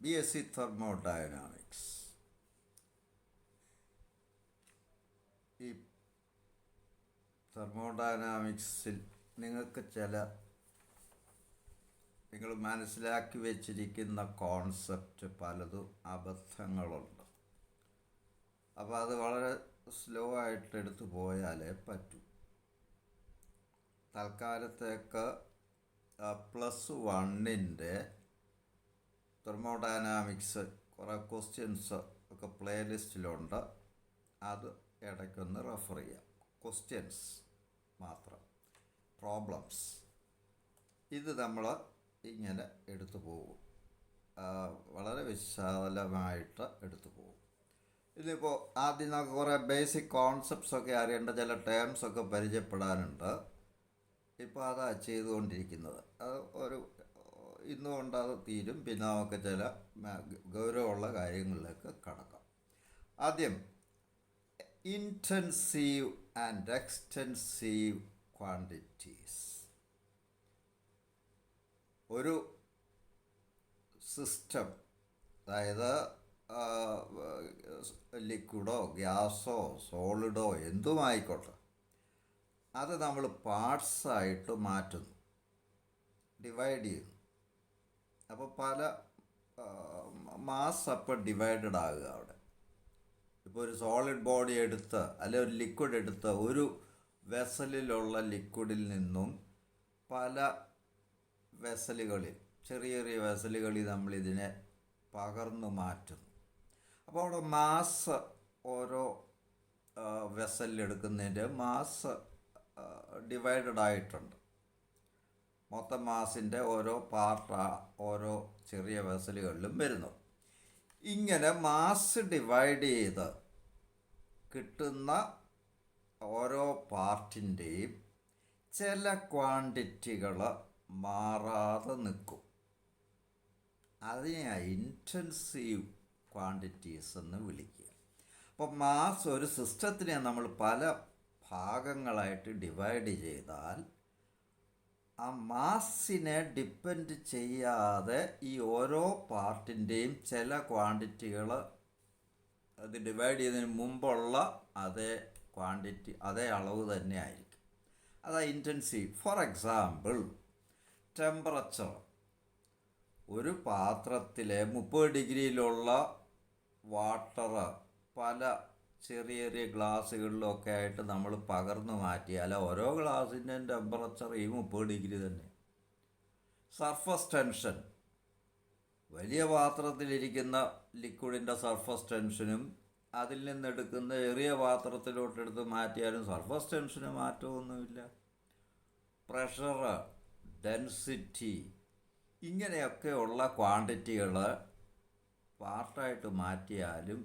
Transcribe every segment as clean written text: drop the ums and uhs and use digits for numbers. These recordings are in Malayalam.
BSc thermodynamics. ഈ തെർമോഡൈനാമിക്സിൽ നിങ്ങൾ മനസ്സിലാക്കി വെച്ചിരിക്കുന്ന കോൺസെപ്റ്റ് പലതും അബദ്ധങ്ങളുണ്ട്. അപ്പോൾ അത് വളരെ സ്ലോ ആയിട്ട് എടുത്തു പോയാലേ പറ്റൂ. തൽക്കാലത്തേക്ക് +1 തെർമോഡൈനാമിക്സ് കുറേ ക്വസ്റ്റ്യൻസ് ഒക്കെ പ്ലേലിസ്റ്റിലുണ്ട്. അത് ഇടയ്ക്കൊന്ന് റെഫർ ചെയ്യാം. ക്വസ്റ്റ്യൻസ് മാത്രം, പ്രോബ്ലംസ് ഇത് നമ്മൾ ഇങ്ങനെ എടുത്തു പോകും. വളരെ വിശാലമായിട്ട് എടുത്തു പോകും. ഇതിപ്പോൾ ആദ്യം നമുക്ക് കുറേ ബേസിക് കോൺസെപ്റ്റ്സൊക്കെ അറിയേണ്ട, ചില ടേംസൊക്കെ പരിചയപ്പെടാനുണ്ട്. ഇപ്പോൾ അതാണ് ചെയ്തുകൊണ്ടിരിക്കുന്നത്. അത് ഇന്നുകൊണ്ട് അത് തീരും. പിന്നെ നമുക്ക് ചില ഗൗരവമുള്ള കാര്യങ്ങളിലേക്ക് കടക്കാം. ആദ്യം ഇൻറ്റൻസീവ് ആൻഡ് എക്സ്റ്റെൻസീവ് ക്വാണ്ടിറ്റീസ്. ഒരു സിസ്റ്റം, അതായത് ലിക്വിഡോ ഗ്യാസോ സോളിഡോ എന്തുമായിക്കോട്ടെ, അത് നമ്മൾ പാർട്സായിട്ട് മാറ്റുന്നു, ഡിവൈഡ് ചെയ്യുന്നു. അപ്പോൾ പല മാസ് അപ്പോൾ ഡിവൈഡഡ് ആകുക അവിടെ. ഇപ്പോൾ ഒരു സോളിഡ് ബോഡി എടുത്ത് അല്ലെങ്കിൽ ഒരു ലിക്വിഡ് എടുത്ത് ഒരു വെസലിലുള്ള ലിക്വിഡിൽ നിന്നും പല വെസലുകളിൽ, ചെറിയ ചെറിയ വെസലുകളിൽ നമ്മളിതിനെ പകർന്നു മാറ്റുന്നു. അപ്പോൾ അവിടെ മാസ്, ഓരോ വെസലിലെടുക്കുന്നതിൻ്റെ മാസ് ഡിവൈഡഡ് ആയിട്ടുണ്ട്. മൊത്തം മാസിൻ്റെ ഓരോ പാർട്ട് ഓരോ ചെറിയ വെസലുകളിലും വരുന്നു. ഇങ്ങനെ മാസ് ഡിവൈഡ് ചെയ്ത് കിട്ടുന്ന ഓരോ പാർട്ടിൻ്റെയും ചില ക്വാണ്ടിറ്റികൾ മാറാതെ നിൽക്കും. അതിനെ ഇൻറ്റൻസീവ് ക്വാണ്ടിറ്റീസ് എന്ന് വിളിക്കുക. അപ്പോൾ മാസ്, ഒരു സിസ്റ്റത്തിനെ നമ്മൾ പല ഭാഗങ്ങളായിട്ട് ഡിവൈഡ് ചെയ്താൽ ആ മാസിനെ ഡിപ്പെൻഡ് ചെയ്യാതെ ഈ ഓരോ പാർട്ടിൻ്റെയും ചില ക്വാണ്ടിറ്റികൾ അത് ഡിവൈഡ് ചെയ്തതിന് മുമ്പുള്ള അതേ ക്വാണ്ടിറ്റി, അതേ അളവ് തന്നെ ആയിരിക്കും. അതാണ് ഇൻറ്റൻസീവ്. For example, temperature. ഒരു പാത്രത്തിലെ 30 ഡിഗ്രിയിലുള്ള വാട്ടർ പല ചെറിയ ചെറിയ ഗ്ലാസ്സുകളിലൊക്കെ ആയിട്ട് നമ്മൾ പകർന്നു മാറ്റിയാൽ ഓരോ ഗ്ലാസിൻ്റെ ടെമ്പറേച്ചർ ഈ 30 ഡിഗ്രി തന്നെ. സർഫസ് ടെൻഷൻ, വലിയ പാത്രത്തിലിരിക്കുന്ന ലിക്വിഡിൻ്റെ സർഫസ് ടെൻഷനും അതിൽ നിന്നെടുക്കുന്ന ചെറിയ പാത്രത്തിലോട്ടെടുത്ത് മാറ്റിയാലും സർഫസ് ടെൻഷന് മാറ്റമൊന്നുമില്ല. പ്രഷർ, ഡെൻസിറ്റി, ഇങ്ങനെയൊക്കെയുള്ള ക്വാണ്ടിറ്റികൾ പാർട്ടായിട്ട് മാറ്റിയാലും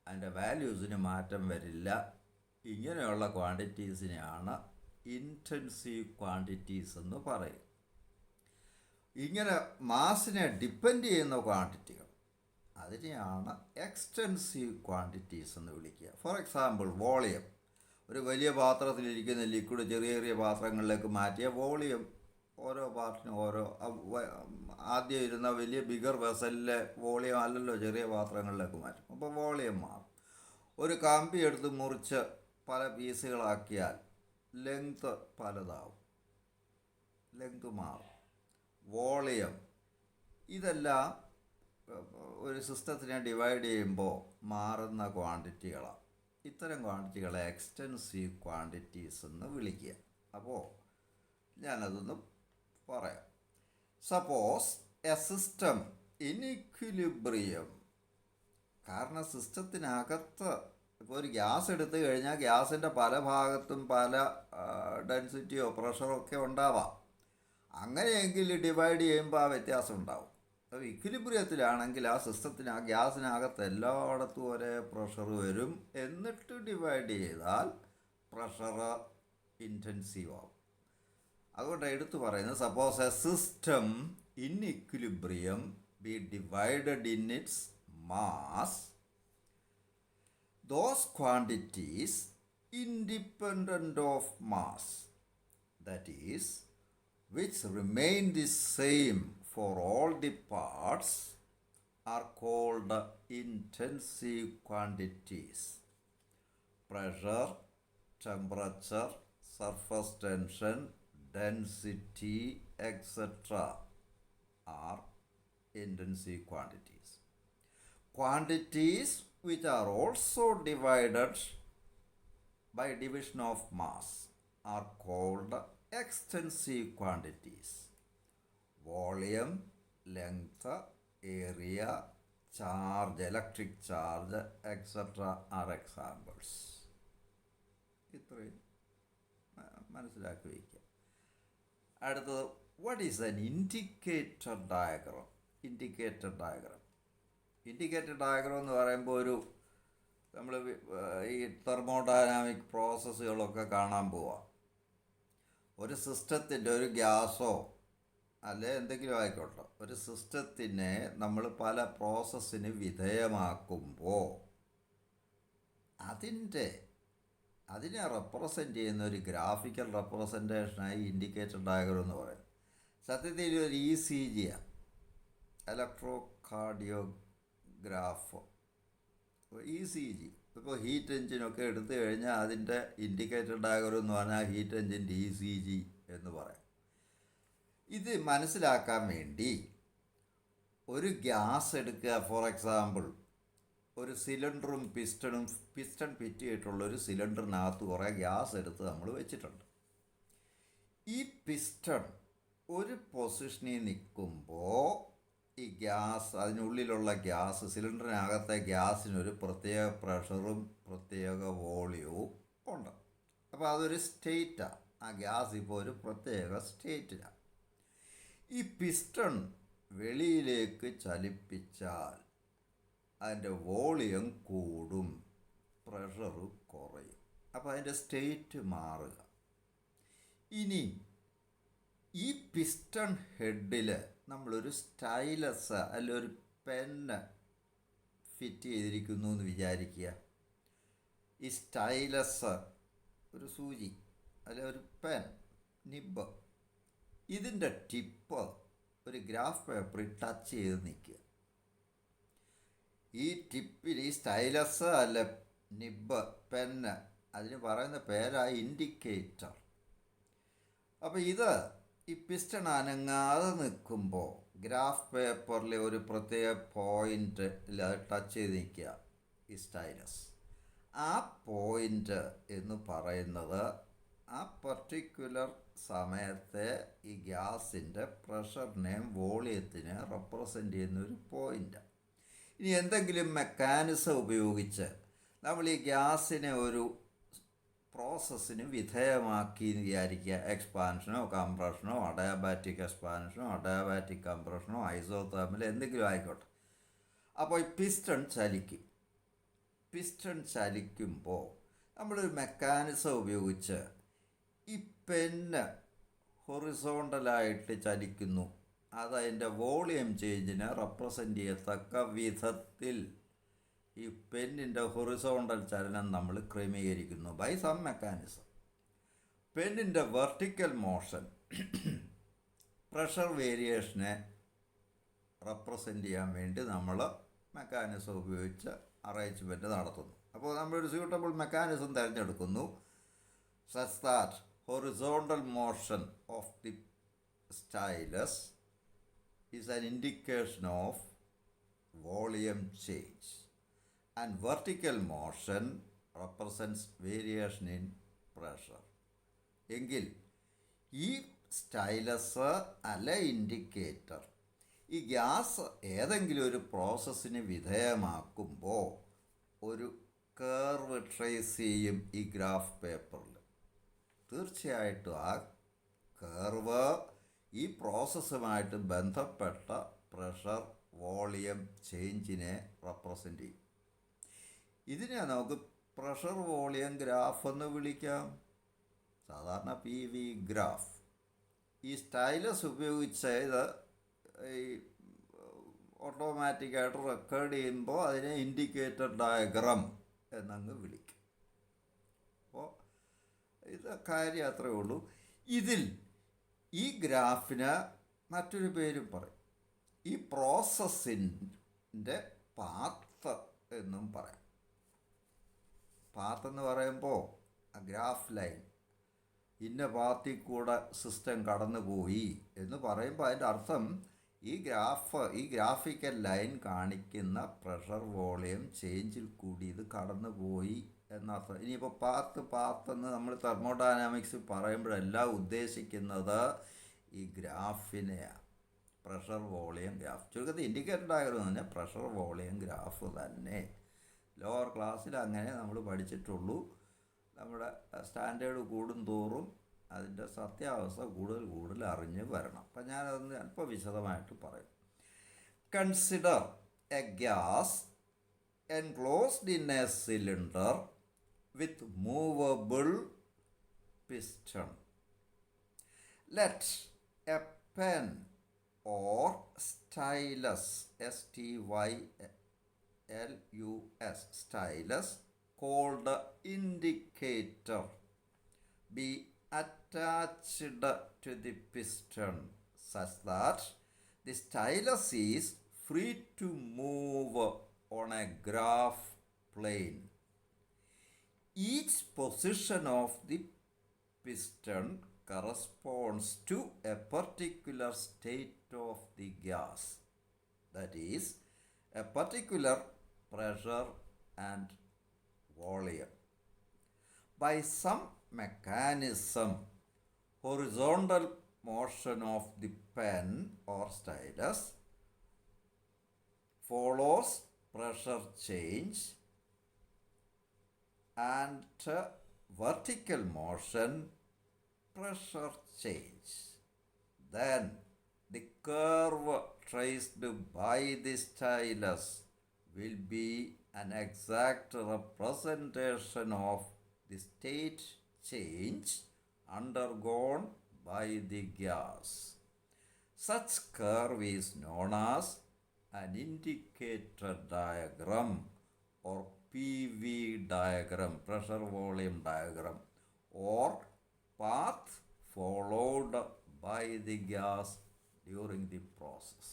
അതിൻ്റെ വാല്യൂസിന് മാറ്റം വരില്ല. ഇങ്ങനെയുള്ള ക്വാണ്ടിറ്റീസിനെയാണ് ഇൻറ്റൻസീവ് ക്വാണ്ടിറ്റീസ് എന്ന് പറയും. ഇങ്ങനെ മാസിനെ ഡിപ്പെൻഡ് ചെയ്യുന്ന ക്വാണ്ടിറ്റികൾ, അതിനെയാണ് എക്സ്റ്റെൻസീവ് ക്വാണ്ടിറ്റീസ് എന്ന് വിളിക്കുക. For example, volume. ഒരു വലിയ പാത്രത്തിലിരിക്കുന്ന ലിക്വിഡ് ചെറിയ ചെറിയ പാത്രങ്ങളിലേക്ക് മാറ്റിയ വോളിയം ഓരോ പാർട്ടിനും ആദ്യം ഇരുന്ന വലിയ ബിഗർ വെസലിലെ വോളിയം അല്ലല്ലോ ചെറിയ പാത്രങ്ങളിലേക്ക് മാറ്റും. അപ്പോൾ വോളിയം മാറും. ഒരു കമ്പി എടുത്ത് മുറിച്ച് പല പീസുകളാക്കിയാൽ ലെങ്ത് പലതാവും, ലെങ്ത് മാറും, വോളിയം. ഇതെല്ലാം ഒരു സിസ്റ്റത്തിനെ ഡിവൈഡ് ചെയ്യുമ്പോൾ മാറുന്ന ക്വാണ്ടിറ്റികളാണ്. ഇത്തരം ക്വാണ്ടിറ്റികളെ എക്സ്റ്റെൻസീവ് ക്വാണ്ടിറ്റീസ് എന്ന് വിളിക്കുക. അപ്പോൾ ഞാനതൊന്ന് പറയാം. Suppose A system in equilibrium. കാരണം സിസ്റ്റത്തിനകത്ത് ഇപ്പോൾ ഒരു ഗ്യാസ് എടുത്തു കഴിഞ്ഞാൽ ഗ്യാസിൻ്റെ പല ഭാഗത്തും പല ഡെൻസിറ്റിയോ പ്രഷറോ ഒക്കെ ഉണ്ടാവാം. അങ്ങനെയെങ്കിൽ ഡിവൈഡ് ചെയ്യുമ്പോൾ ആ വ്യത്യാസം ഉണ്ടാവും. അപ്പോൾ ഇക്വിലിബ്രിയത്തിലാണെങ്കിൽ ആ സിസ്റ്റത്തിന്, ആ ഗ്യാസിനകത്ത് എല്ലായിടത്തും ഒരേ പ്രഷർ വരും. എന്നിട്ട് ഡിവൈഡ് ചെയ്താൽ പ്രഷർ ഇൻറ്റൻസീവ് ആവും. അതുകൊണ്ട് എടുത്തു പറയുന്നത്, suppose A system in equilibrium B divided in its mass, those quantities independent of mass, that is, which remain the same for all the parts, are called intensive quantities. Pressure, temperature, surface tension, density, etc. are intensive quantities. Quantities which are also divided by division of mass are called extensive quantities. Volume, length, area, charge, electric charge, etc. are examples. ഇത്രയും മനസ്സിലാക്കി വയ്ക്കുക. അടുത്തത്, what is an indicator diagram? Indicator diagram എന്ന് പറയുമ്പോൾ നമ്മൾ ഈ തെർമോഡൈനാമിക് പ്രോസസ്സുകളൊക്കെ കാണാൻ പോവാം. ഒരു സിസ്റ്റത്തിൻ്റെ, ഒരു ഗ്യാസോ അല്ലെ എന്തെങ്കിലും ആയിക്കോട്ടെ, ഒരു സിസ്റ്റത്തിനെ നമ്മൾ പല പ്രോസസ്സിന് വിധേയമാക്കുമ്പോൾ അതിനെ റെപ്രസെൻ്റ് ചെയ്യുന്ന ഒരു ഗ്രാഫിക്കൽ റെപ്രസെൻറ്റേഷനായി ഇൻഡിക്കേറ്റർ ഡയഗ്രം എന്ന് പറയുന്നത്. സത്യത്തിൽ ഒരു ECG ആണ്, ഇലക്ട്രോ കാർഡിയോഗ്രാഫ്. ECG ഇപ്പോൾ ഹീറ്റ് എഞ്ചിനൊക്കെ എടുത്തു കഴിഞ്ഞാൽ അതിൻ്റെ ഇൻഡിക്കേറ്റർ ഡയഗ്രം എന്ന് പറഞ്ഞാൽ ഹീറ്റ് എഞ്ചിൻ്റെ ECG എന്ന് പറയാം. ഇത് മനസ്സിലാക്കാൻ വേണ്ടി ഒരു ഗ്യാസ് എടുക്കുക. ഫോർ എക്സാമ്പിൾ, ഒരു സിലിണ്ടറും പിസ്റ്റൺ ഫിറ്റ് ചെയ്തിട്ടുള്ള ഒരു സിലിണ്ടറിനകത്ത് കുറേ ഗ്യാസ് എടുത്ത് നമ്മൾ വെച്ചിട്ടുണ്ട്. ഈ പിസ്റ്റൺ ഒരു പൊസിഷനിൽ നിൽക്കുമ്പോൾ ഈ ഗ്യാസ്, അതിനുള്ളിലുള്ള ഗ്യാസ്, സിലിണ്ടറിനകത്തെ ഗ്യാസിനൊരു പ്രത്യേക പ്രഷറും പ്രത്യേക വോളിയവും ഉണ്ട്. അപ്പോൾ അതൊരു സ്റ്റേറ്റാണ്. ആ ഗ്യാസ് ഇപ്പോൾ ഒരു പ്രത്യേക സ്റ്റേറ്റിലാണ്. ഈ പിസ്റ്റൺ വെളിയിലേക്ക് ചലിപ്പിച്ചാൽ അതിൻ്റെ വോളിയം കൂടും, പ്രഷർ കുറയും. അപ്പോൾ അതിൻ്റെ സ്റ്റേറ്റ് മാറുക. ഇനി ഈ പിസ്റ്റൺ ഹെഡിൽ നമ്മളൊരു സ്റ്റൈലസ് അല്ല ഒരു പെന്ന് ഫിറ്റ് ചെയ്തിരിക്കുന്നു എന്ന് വിചാരിക്കുക. ഈ സ്റ്റൈലസ് ഒരു സൂചി അല്ലെ ഒരു പെൻ നിബ്, ഇതിൻ്റെ ടിപ്പ് ഒരു ഗ്രാഫ് പേപ്പറിൽ ടച്ച് ചെയ്ത് നിൽക്കുക. ഈ ടിപ്പിൽ ഈ സ്റ്റൈലസ് അല്ല നിബ് പെന്ന്, അതിന് പറയുന്ന പേരാണ് ഇൻഡിക്കേറ്റർ. അപ്പോൾ ഈ പിസ്റ്റൺ അനങ്ങാതെ നിൽക്കുമ്പോൾ ഗ്രാഫ് പേപ്പറിൽ ഒരു പ്രത്യേക പോയിൻ്റിൽ അത് ടച്ച് ചെയ്ത് നിൽക്കുക ഈ സ്റ്റൈലസ്. ആ പോയിൻ്റ് എന്ന് പറയുന്നത് ആ പർട്ടിക്കുലർ സമയത്തെ ഈ ഗ്യാസിൻ്റെ പ്രഷറിനെയും വോളിയത്തിനെയും റെപ്രസെൻ്റ് ചെയ്യുന്ന ഒരു പോയിൻ്റാണ്. ഇനി എന്തെങ്കിലും മെക്കാനിസം ഉപയോഗിച്ച് നമ്മൾ ഈ ഗ്യാസിനെ ഒരു പ്രോസസ്സിന് വിധേയമാക്കി എന്ന് വിചാരിക്കുക. എക്സ്പാൻഷനോ കംപ്രഷനോ അഡയാബാറ്റിക് എക്സ്പാൻഷനോ അഡയാബാറ്റിക് കംപ്രഷനോ ഐസോതെർമൽ എന്തെങ്കിലും ആയിക്കോട്ടെ. അപ്പോൾ ഈ പിസ്റ്റൺ ചലിക്കുമ്പോൾ നമ്മളൊരു മെക്കാനിസം ഉപയോഗിച്ച് ഈ പെന്ന് ഹൊറിസോണ്ടലായിട്ട് ചലിക്കുന്നു. അതതിൻ്റെ വോളിയം ചേഞ്ചിനെ റെപ്രസെൻ്റ് ചെയ്യത്തക്ക വിധത്തിൽ ഈ പെന്നിൻ്റെ ഹൊറിസോണ്ടൽ ചലനം നമ്മൾ ക്രമീകരിക്കുന്നു ബൈ സം മെക്കാനിസം. പെന്നിൻ്റെ വെർട്ടിക്കൽ മോഷൻ പ്രഷർ വേരിയേഷനെ റെപ്രസെൻ്റ് ചെയ്യാൻ വേണ്ടി നമ്മൾ മെക്കാനിസം ഉപയോഗിച്ച് അറേഞ്ച്മെൻറ്റ് നടത്തുന്നു. അപ്പോൾ നമ്മളൊരു സ്യൂട്ടബിൾ മെക്കാനിസം തിരഞ്ഞെടുക്കുന്നു such that horizontal motion of the stylus is an indication of volume change and vertical motion represents variation in pressure. എങ്കിൽ ഈ സ്റ്റൈലസ് അല്ല ഇൻഡിക്കേറ്റർ ഈ ഗ്യാസ് ഏതെങ്കിലും ഒരു പ്രോസസ്സിന് വിധേയമാക്കുമ്പോൾ ഒരു കർവ് ട്രേസ് ചെയ്യും ഈ ഗ്രാഫ് പേപ്പറിൽ. തീർച്ചയായിട്ടും ആ കർവ് ഈ പ്രോസസ്സുമായിട്ട് ബന്ധപ്പെട്ട പ്രഷർ വോളിയം ചേഞ്ചിനെ റെപ്രസെൻ്റ് ചെയ്യും. ഇതിനെ നമുക്ക് പ്രഷർ വോളിയം ഗ്രാഫ് എന്ന് വിളിക്കാം, സാധാരണ PV ഗ്രാഫ്. ഈ സ്റ്റൈലസ് ഉപയോഗിച്ച് ഇത് ഈ ഓട്ടോമാറ്റിക്കായിട്ട് റെക്കോർഡ് ചെയ്യുമ്പോൾ അതിനെ ഇൻഡിക്കേറ്റർ ഡയഗ്രം എന്നങ്ങ് വിളിക്കും. അപ്പോൾ ഇത് കാര്യം അത്രയേ ഉള്ളൂ. ഇതിൽ ഈ ഗ്രാഫിന് മറ്റൊരു പേരും പറയും. ഈ ൻ്റെ പാത്ത് എന്നും പറയാം. പാത്ത് എന്ന് പറയുമ്പോൾ ഗ്രാഫ് ലൈൻ, ഇന്ന പാത്തിൽ കൂടെ സിസ്റ്റം കടന്നു പോയി എന്ന് പറയുമ്പോൾ അതിൻ്റെ അർത്ഥം ഈ ഗ്രാഫിക്കൽ ലൈൻ കാണിക്കുന്ന പ്രഷർ വോളിയം ചേഞ്ചിൽ കൂടി ഇത് കടന്നു പോയി എന്നർത്ഥം. ഇനിയിപ്പോൾ പാത്തെന്ന് നമ്മൾ തെർമോഡൈനാമിക്സ് പറയുമ്പോഴെല്ലാം ഉദ്ദേശിക്കുന്നത് ഈ ഗ്രാഫിനെയാണ്, പ്രഷർ വോളിയം ഗ്രാഫ്. ചുരുക്കത്തിൽ ഇൻഡിക്കേറ്റർ ഡയഗ്രം എന്ന് പറഞ്ഞാൽ പ്രഷർ വോളിയം ഗ്രാഫ് തന്നെ. ലോവർ ക്ലാസ്സിൽ അങ്ങനെ നമ്മൾ പഠിച്ചിട്ടുള്ളൂ. നമ്മുടെ സ്റ്റാൻഡേർഡ് കൂടും തോറും അതിൻ്റെ സത്യാവസ്ഥ കൂടുതൽ അറിഞ്ഞ് വരണം. അപ്പം ഞാനതൊന്ന് അല്പം വിശദമായിട്ട് പറയും. Consider A gas enclosed in A cylinder with movable piston. Let A pen or stylus, stylus, stylus called indicator, be attached to the piston such that the stylus is free to move on a graph plane. Each position of the piston corresponds to a particular state of the gas, that is, a particular pressure and volume. By some mechanism, horizontal motion of the pen or stylus follows pressure change, and vertical motion pressure change. Then the curve traced by the stylus will be an exact representation of the state change undergone by the gas. Such curve is known as an indicator diagram or PV diagram, pressure volume diagram, or path followed by the gas during the process.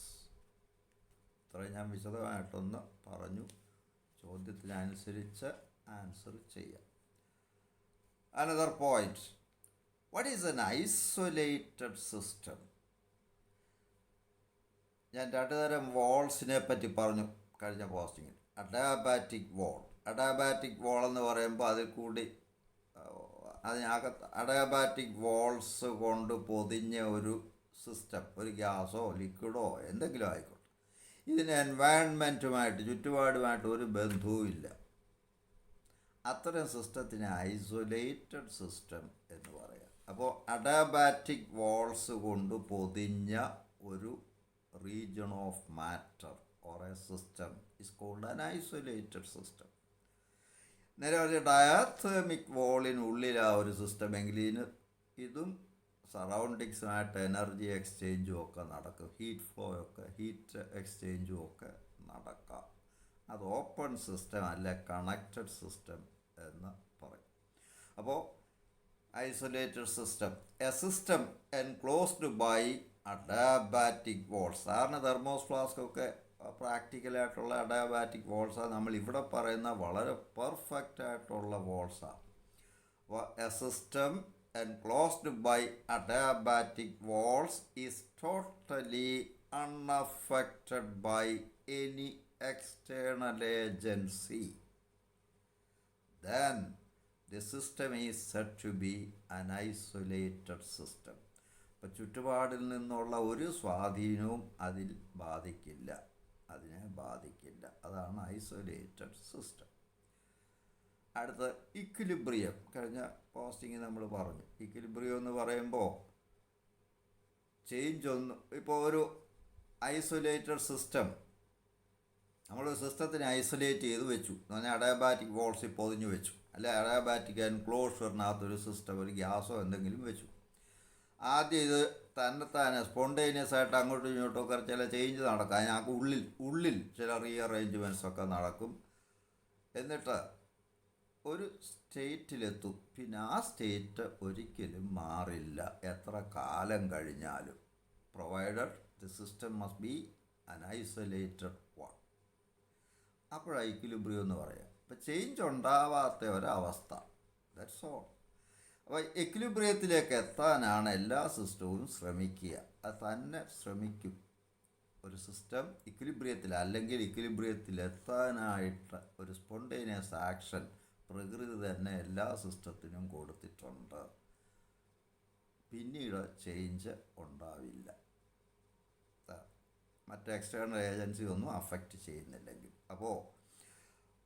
ഇത്രയും ഞാൻ വിശദമായിട്ടൊന്ന് പറഞ്ഞു. ചോദ്യത്തിനനുസരിച്ച് ആൻസർ ചെയ്യാം. Another point. What is an isolated system? ഞാൻ രണ്ട് തരം വോൾസിനെ പറ്റി പറഞ്ഞു കഴിഞ്ഞ പോസ്റ്റിങ്ങിൽ. അഡാബാറ്റിക് വോൾ എന്ന് പറയുമ്പോൾ അതിൽ കൂടി അതിനകത്ത് അഡയാബാറ്റിക് വോൾസ് കൊണ്ട് പൊതിഞ്ഞ ഒരു സിസ്റ്റം, ഒരു ഗ്യാസോ ലിക്വിഡോ എന്തെങ്കിലും ആയിക്കോട്ടെ. ഇതിന് എൻവയൺമെൻറ്റുമായിട്ട് ചുറ്റുപാടുമായിട്ട് ഒരു ബന്ധവുമില്ല. അത്തരം സിസ്റ്റത്തിന് ഐസൊലേറ്റഡ് സിസ്റ്റം എന്ന് പറയാം. അപ്പോൾ അഡയാബാറ്റിക് വോൾസ് കൊണ്ട് പൊതിഞ്ഞ ഒരു region of matter or a system is called an isolated system. നേരെ ഒരു ഡയാത്തമിക് വോളിനുള്ളിലാണ് ഒരു സിസ്റ്റം എങ്കിൽ ഇതും സറൗണ്ടിങ്സുമായിട്ട് എനർജി എക്സ്ചേഞ്ചും ഒക്കെ നടക്കും, ഹീറ്റ് എക്സ്ചേഞ്ചും ഒക്കെ നടക്കാം. അത് ഓപ്പൺ സിസ്റ്റം അല്ല, കണക്റ്റഡ് സിസ്റ്റം എന്ന് പറയും. അപ്പോൾ isolated system, a system enclosed by adiabatic walls. സാധാരണ തെർമോസ് ഫ്ലാസ്കൊക്കെ പ്രാക്ടിക്കലായിട്ടുള്ള അഡയാബാറ്റിക് വോൾസാണ്. നമ്മൾ ഇവിടെ പറയുന്ന വളരെ പെർഫെക്റ്റ് ആയിട്ടുള്ള വോൾസാണ്. അപ്പോൾ a system enclosed by adiabatic walls is totally unaffected by any external agency, then the system is said to be an isolated system. അപ്പോൾ ചുറ്റുപാടിൽ നിന്നുള്ള ഒരു സ്വാധീനവും അതിനെ ബാധിക്കില്ല. അതാണ് ഐസൊലേറ്റഡ് സിസ്റ്റം. അടുത്ത ഇക്വിലിബ്രിയം. കഴിഞ്ഞ പോസ്റ്റിങ്ങിൽ നമ്മൾ പറഞ്ഞു. ഇക്വിലിബ്രിയം എന്ന് പറയുമ്പോൾ ചേഞ്ച് ഒന്നും, ഇപ്പോൾ ഒരു ഐസൊലേറ്റഡ് സിസ്റ്റം, നമ്മളൊരു സിസ്റ്റത്തിനെ ഐസൊലേറ്റ് ചെയ്ത് വെച്ചു എന്ന് പറഞ്ഞാൽ അഡയാബാറ്റിക് വോൾസിൽ പൊതിഞ്ഞു വെച്ചു, അല്ലെ അഡയാബാറ്റിക് എൻക്ലോഷറിനകത്തൊരു സിസ്റ്റം, ഒരു ഗ്യാസോ എന്തെങ്കിലും വെച്ചു. ആദ്യം ഇത് തന്നെത്താനെ സ്പോണ്ടേനിയസ് ആയിട്ട് അങ്ങോട്ടും ഇങ്ങോട്ടും ഒക്കെ ചില ചേഞ്ച് നടക്കാം. അതിനകത്ത് ഉള്ളിൽ ചില റീഅറേഞ്ച്മെൻറ്റ്സ് ഒക്കെ നടക്കും. എന്നിട്ട് ഒരു സ്റ്റേറ്റിലെത്തും. പിന്നെ ആ സ്റ്റേറ്റ് ഒരിക്കലും മാറില്ല എത്ര കാലം കഴിഞ്ഞാലും, provided the system must be an isolated one. അപ്പോഴാണ് ഇക്വിലിബ്രിയം എന്ന് പറയാം. അപ്പോൾ ചേഞ്ച് ഉണ്ടാവാത്ത ഒരവസ്ഥ. That's all. അപ്പോൾ ഇക്വിലിബ്രിയത്തിലേക്ക് എത്താനാണ് എല്ലാ സിസ്റ്റവും ശ്രമിക്കുക. അത് തന്നെ ശ്രമിക്കും. ഒരു സിസ്റ്റം ഇക്വിലിബ്രിയത്തിൽ അല്ലെങ്കിൽ ഇക്വിലിബ്രിയത്തിൽ എത്താനായിട്ട് ഒരു സ്പോണ്ടേനിയസ് ആക്ഷൻ പ്രകൃതി തന്നെ എല്ലാ സിസ്റ്റത്തിനും കൊടുത്തിട്ടുണ്ട്. പിന്നീട് ചേഞ്ച് ഉണ്ടാവില്ല, മറ്റ് എക്സ്റ്റേണൽ ഏജൻസി ഒന്നും അഫക്റ്റ് ചെയ്യുന്നില്ലെങ്കിൽ. അപ്പോൾ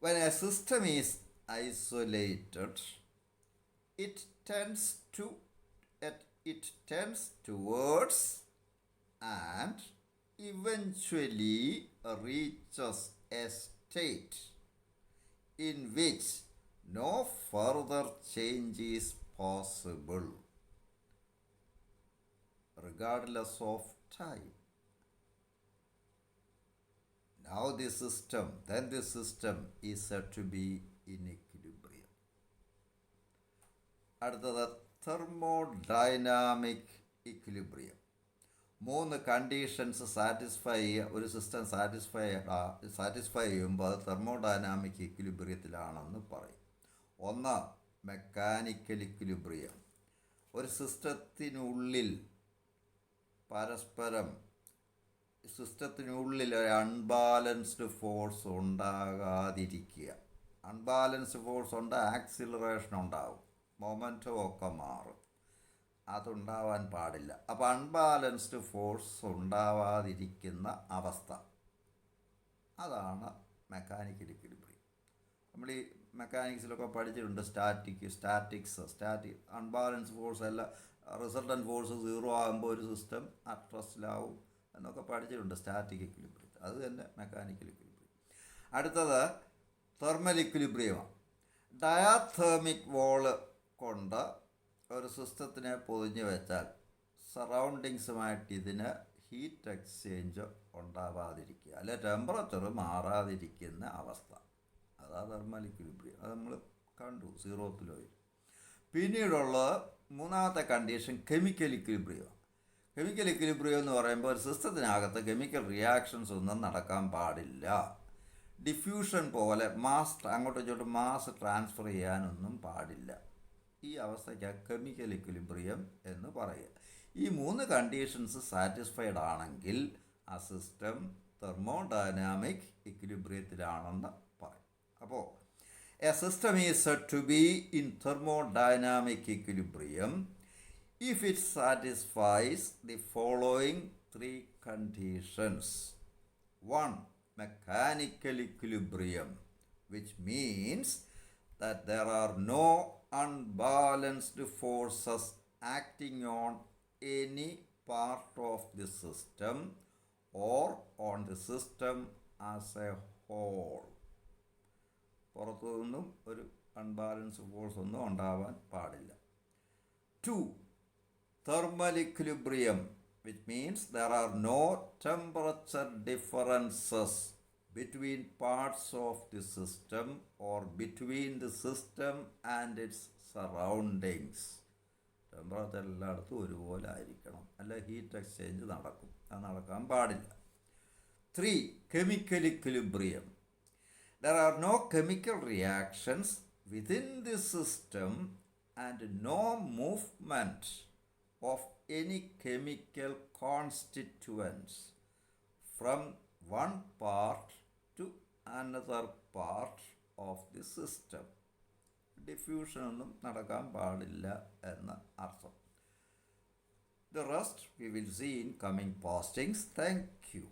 when a system is isolated, it tends towards and eventually reaches a state in which no further change is possible, regardless of time. Now this system is said to be in equilibrium. അടുത്തത് തെർമോഡൈനാമിക് ഇക്വിലിബ്രിയം. 3 കണ്ടീഷൻസ് ഒരു സിസ്റ്റം സാറ്റിസ്ഫൈ ചെയ്യുമ്പോൾ അത് തെർമോഡൈനാമിക് ഇക്വിലിബ്രിയത്തിലാണെന്ന് പറയും. 1, മെക്കാനിക്കൽ ഇക്വിലിബ്രിയം. ഒരു സിസ്റ്റത്തിനുള്ളിൽ സിസ്റ്റത്തിനുള്ളിൽ ഒരു അൺബാലൻസ്ഡ് ഫോഴ്സ് ഉണ്ടാകാതിരിക്കുക. അൺബാലൻസ്ഡ് ഫോഴ്സ് ഉണ്ട്, ആക്സിലറേഷൻ ഉണ്ടാവും, മൊമെൻറ്റം ഒക്കെ മാറും. അതുണ്ടാവാൻ പാടില്ല. അപ്പോൾ അൺബാലൻസ്ഡ് ഫോഴ്സ് ഉണ്ടാവാതിരിക്കുന്ന അവസ്ഥ, അതാണ് മെക്കാനിക്കൽ ഇക്വിലിബ്രിയം. നമ്മൾ ഈ മെക്കാനിക്സിലൊക്കെ പഠിച്ചിട്ടുണ്ട്. സ്റ്റാറ്റിക്സ് അൺബാലൻസ്ഡ് ഫോഴ്സ് അല്ല, റിസൾട്ടൻറ്റ് ഫോഴ്സ് 0 ആകുമ്പോൾ ഒരു സിസ്റ്റം അറ്റ് റെസ്റ്റിലാവും എന്നൊക്കെ പഠിച്ചിട്ടുണ്ട്. സ്റ്റാറ്റിക് ഇക്വിലിബ്രിയം അത് തന്നെ മെക്കാനിക്കൽ ഇക്വിലിബ്രിയം. അടുത്തത് തെർമൽ ഇക്വിലിബ്രിയമാണ്. ഡയാതേർമിക് വോള് കൊണ്ട് ഒരു സിസ്റ്റത്തിനെ പൊതിഞ്ഞ് വെച്ചാൽ സറൗണ്ടിങ്സുമായിട്ട് ഇതിന് ഹീറ്റ് എക്സ്ചേഞ്ച് ഉണ്ടാവാതിരിക്കുക, അല്ലെ ടെമ്പറേച്ചർ മാറാതിരിക്കുന്ന അവസ്ഥ, അതാ തെർമൽ ഇക്വിലിബ്രിയം. അത് നമ്മൾ കണ്ടു 0 വരും. പിന്നീടുള്ളത് 3ാമത്തെ condition chemical equilibrium. Chemical equilibrium എന്ന് പറയുമ്പോൾ ഒരു സിസ്റ്റത്തിനകത്ത് കെമിക്കൽ റിയാക്ഷൻസ് ഒന്നും നടക്കാൻ പാടില്ല. ഡിഫ്യൂഷൻ പോലെ അങ്ങോട്ടും ഇങ്ങോട്ടും മാസ് ട്രാൻസ്ഫർ ചെയ്യാനൊന്നും പാടില്ല. ഈ അവസ്ഥയ്ക്ക് കെമിക്കൽ ഇക്വിലിബ്രിയം എന്ന് പറയുക. ഈ 3 കണ്ടീഷൻസ് സാറ്റിസ്ഫൈഡ് ആണെങ്കിൽ ആ സിസ്റ്റം തെർമോഡൈനാമിക് ഇക്വിലിബ്രിയത്തിലാണെന്ന് പറയും. അപ്പോൾ a system is said to be in thermodynamic equilibrium if it satisfies the following 3 conditions. 1, mechanical equilibrium, which means that there are no unbalanced forces acting on any part of the system or on the system as a whole. പുറത്തു നിന്നും ഒരു അൺബാലൻസ്ഡ് ഫോഴ്സ് ഒന്നും ഉണ്ടാവാൻ പാടില്ല. 2, thermal equilibrium, which means there are no temperature differences between parts of the system or between the system and its surroundings. Temperature എല്ലായിടത്തും ഒരുപോലെ ആയിരിക്കണം, അല്ല ഹീറ്റ് എക്സ്ചേഞ്ച് നടക്കും. അത് നടക്കാൻ പാടില്ല. 3, chemical equilibrium. There are no chemical reactions within the system and no movement of any chemical constituents from one part to another part of the system. Diffusion ഒന്നും നടക്കാൻ പാടില്ല എന്ന് അർത്ഥം. The rest we will see in coming postings. Thank you.